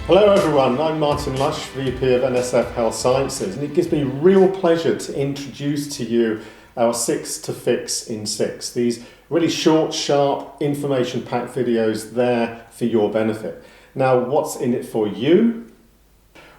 Hello everyone, I'm Martin Lush, VP of NSF Health Sciences, and it gives me real pleasure to introduce to you our 6 to Fix in 6. These really short, sharp, information-packed videos there for your benefit. Now, what's in it for you?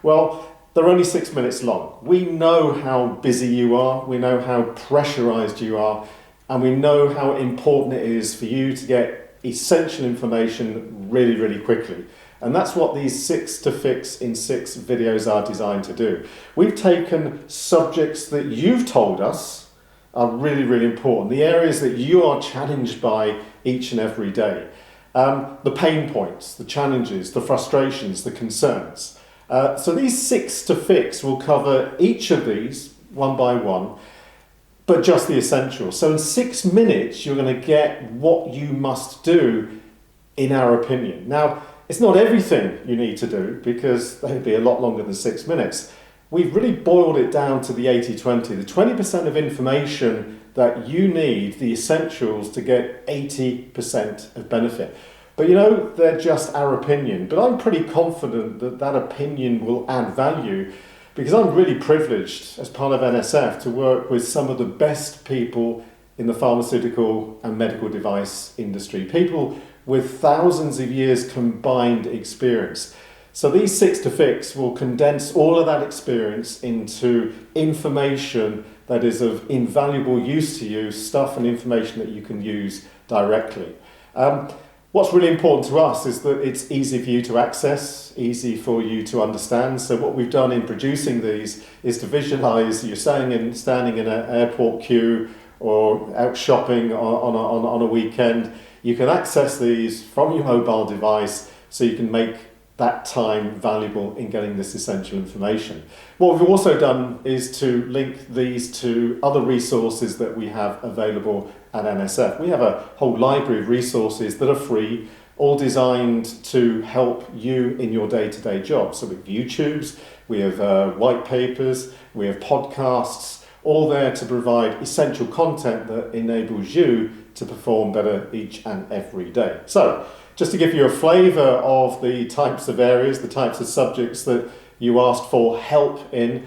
Well, they're only 6 minutes long. We know how busy you are, we know how pressurized you are, and we know how important it is for you to get essential information really, really quickly. And that's what these 6 to Fix in 6 videos are designed to do. We've taken subjects that you've told us are really, really important, the areas that you are challenged by each and every day. The pain points, the challenges, the frustrations, the concerns. So these 6 to Fix will cover each of these one by one, but just the essentials. So in 6 minutes, you're going to get what you must do, in our opinion. Now, it's not everything you need to do because they'd be a lot longer than 6 minutes. We've really boiled it down to the 80-20, the 20% of information that you need, the essentials, to get 80% of benefit. But you know, they're just our opinion. But I'm pretty confident that that opinion will add value because I'm really privileged as part of NSF to work with some of the best people in the pharmaceutical and medical device industry, people with thousands of years combined experience. So these 6 to Fix will condense all of that experience into information that is of invaluable use to you, stuff and information that you can use directly. What's really important to us is that it's easy for you to access, easy for you to understand. So what we've done in producing these is to visualize you're standing in an airport queue or out shopping on a weekend. You can access these from your mobile device so you can make that time valuable in getting this essential information. What we've also done is to link these to other resources that we have available at NSF. We have a whole library of resources that are free, all designed to help you in your day-to-day job. So we have YouTubes, we have white papers, we have podcasts, all there to provide essential content that enables you to perform better each and every day. So, just to give you a flavour of the types of areas, the types of subjects that you asked for help in,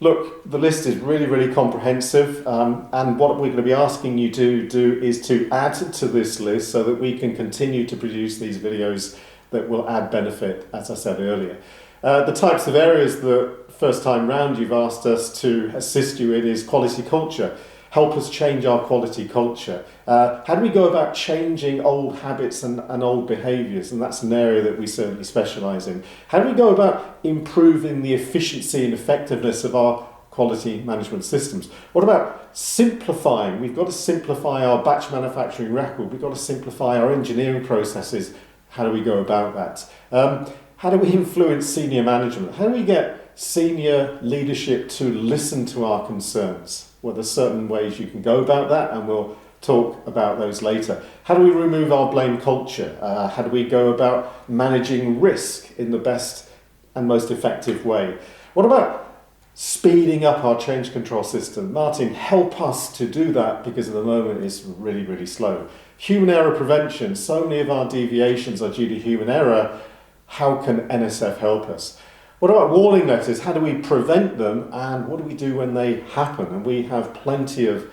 look, the list is really, really comprehensive, and what we're going to be asking you to do is to add to this list so that we can continue to produce these videos that will add benefit, as I said earlier. The types of areas that first time round you've asked us to assist you in is quality culture. Help us change our quality culture. How do we go about changing old habits and old behaviours? And that's an area that we certainly specialise in. How do we go about improving the efficiency and effectiveness of our quality management systems? What about simplifying? We've got to simplify our batch manufacturing record. We've got to simplify our engineering processes. How do we go about that? How do we influence senior management? How do we get senior leadership to listen to our concerns? Well, there's certain ways you can go about that, and we'll talk about those later. How do we remove our blame culture? How do we go about managing risk in the best and most effective way? What about speeding up our change control system? Martin, help us to do that because at the moment it's really, really slow. Human error prevention. So many of our deviations are due to human error. How can NSF help us? What about warning letters? How do we prevent them, and what do we do when they happen? And we have plenty of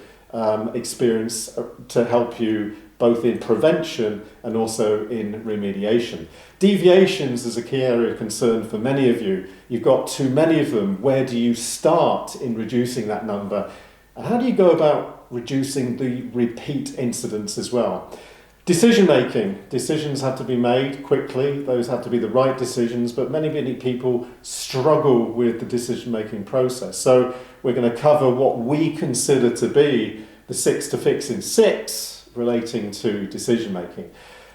experience to help you both in prevention and also in remediation. Deviations is a key area of concern for many of you. You've got too many of them. Where do you start in reducing that number? And how do you go about reducing the repeat incidents as well? Decision making. Decisions have to be made quickly. Those have to be the right decisions, but many people struggle with the decision making process. So we're going to cover what we consider to be the 6 to Fix in 6 relating to decision making.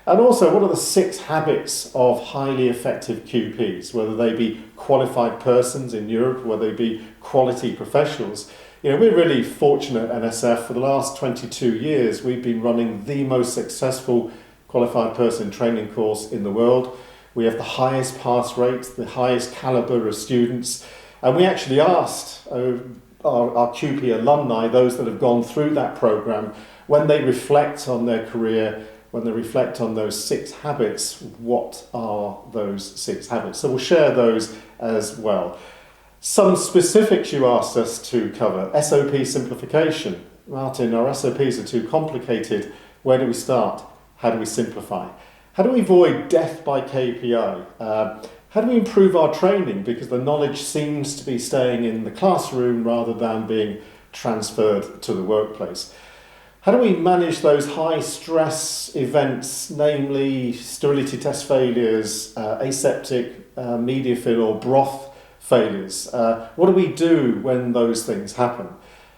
And also, what are the 6 habits of highly effective QPs, whether they be qualified persons in Europe, whether they be quality professionals. You know, we're really fortunate at NSF. For the last 22 years, we've been running the most successful qualified person training course in the world. We have the highest pass rates, the highest caliber of students. And we actually asked our QP alumni, those that have gone through that program, when they reflect on their career, when they reflect on those 6 habits, what are those 6 habits? So we'll share those as well. Some specifics you asked us to cover. SOP simplification. Martin, our SOPs are too complicated. Where do we start? How do we simplify? How do we avoid death by KPI? How do we improve our training? Because the knowledge seems to be staying in the classroom rather than being transferred to the workplace. How do we manage those high stress events, namely sterility test failures, aseptic media fill or broth failures? What do we do when those things happen?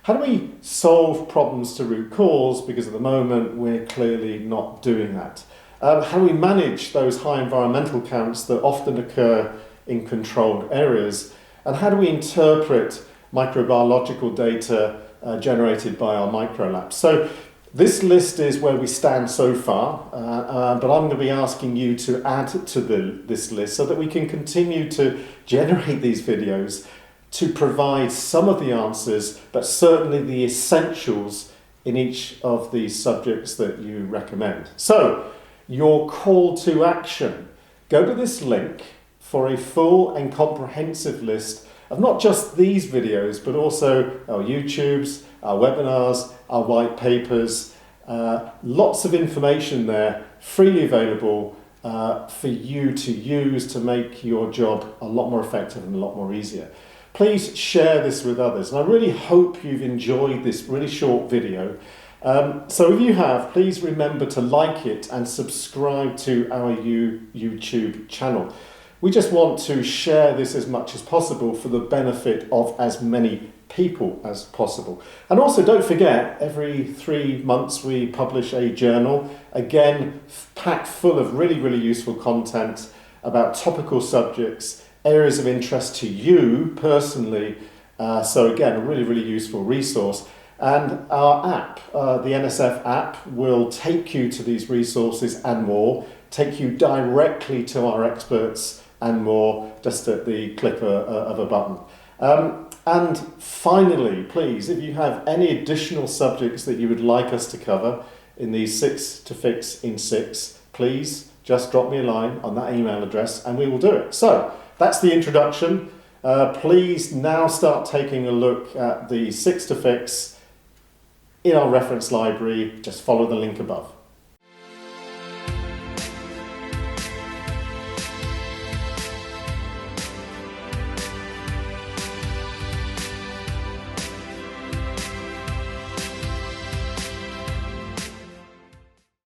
How do we solve problems to root cause? Because at the moment we're clearly not doing that. How do we manage those high environmental counts that often occur in controlled areas? And how do we interpret microbiological data generated by our microlabs? So this list is where we stand so far, but I'm going to be asking you to add to this list so that we can continue to generate these videos to provide some of the answers, but certainly the essentials in each of the subjects that you recommend. So, your call to action. Go to this link for a full and comprehensive list of not just these videos, but also our YouTubes, our webinars, our white papers, lots of information there, freely available for you to use to make your job a lot more effective and a lot more easier. Please share this with others, and I really hope you've enjoyed this really short video. So if you have, please remember to like it and subscribe to our YouTube channel. We just want to share this as much as possible for the benefit of as many people as possible. And also don't forget, every 3 months we publish a journal, again packed full of really, really useful content about topical subjects, areas of interest to you personally. So again, a really, really useful resource. And our app, the NSF app, will take you to these resources and more, take you directly to our experts and more, just at the click of a button. And finally, please, if you have any additional subjects that you would like us to cover in these 6 to Fix in 6, please just drop me a line on that email address and we will do it. So that's the introduction. Please now start taking a look at the 6 to Fix in our reference library. Just follow the link above.